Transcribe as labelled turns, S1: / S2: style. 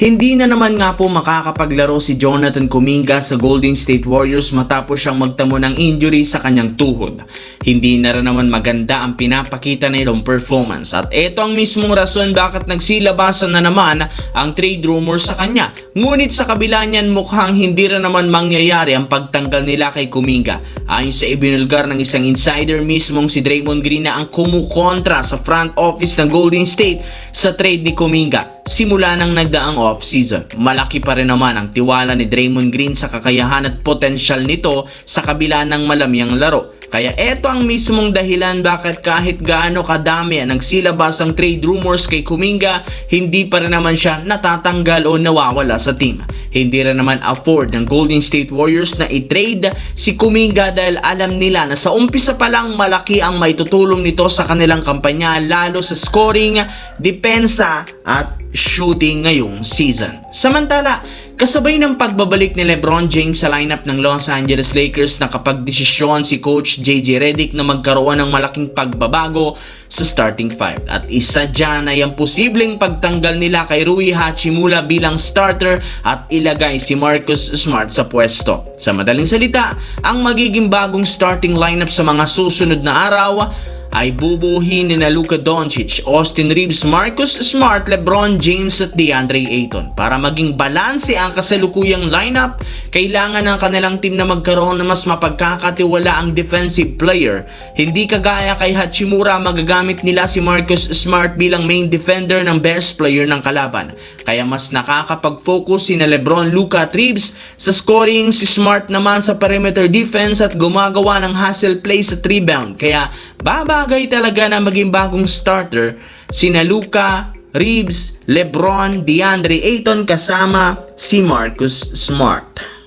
S1: Hindi na naman nga po makakapaglaro si Jonathan Kuminga sa Golden State Warriors matapos siyang magtamo ng injury sa kanyang tuhod. Hindi na rin naman maganda ang pinapakita na itong performance at ito ang mismong rason bakit nagsilabasan na naman ang trade rumors sa kanya. Ngunit sa kabila niyan mukhang hindi rin naman mangyayari ang pagtanggal nila kay Kuminga. Ayon sa ibinulgar ng isang insider, mismong si Draymond Green na ang kumukontra sa front office ng Golden State sa trade ni Kuminga. Simula ng nagdaang off-season, malaki pa rin naman ang tiwala ni Draymond Green sa kakayahan at potensyal nito sa kabila ng malamyang laro. Kaya eto ang mismong dahilan bakit kahit gaano kadami ang nagsilabas ang trade rumors kay Kuminga, hindi pa rin naman siya natatanggal o nawawala sa team. Hindi rin naman afford ng Golden State Warriors na i-trade si Kuminga dahil alam nila na sa umpisa pa lang malaki ang maitutulong nito sa kanilang kampanya lalo sa scoring, depensa at shooting ngayong season. Samantala, kasabay ng pagbabalik ni LeBron James sa lineup ng Los Angeles Lakers, nakapagdesisyon si Coach JJ Redick na magkaroon ng malaking pagbabago sa starting five. At isa dyan ay ang posibleng pagtanggal nila kay Rui Hachimura bilang starter at ilagay si Marcus Smart sa pwesto. Sa madaling salita, ang magiging bagong starting lineup sa mga susunod na araw ay bubuhin ni Luka Doncic, Austin Reeves, Marcus Smart, LeBron James at DeAndre Ayton. Para maging balanse ang kasalukuyang lineup, kailangan ng kanilang team na magkaroon ng mas mapagkakatiwalaang defensive player. Hindi kagaya kay Hachimura, magagamit nila si Marcus Smart bilang main defender ng best player ng kalaban. Kaya mas nakakapag-focus si LeBron, Luka at Reeves sa scoring, si Smart naman sa perimeter defense at gumagawa ng hustle plays at rebound. Kaya babagay talaga na maging bagong starter sina Luka, Reeves, LeBron, DeAndre Ayton kasama si Marcus Smart.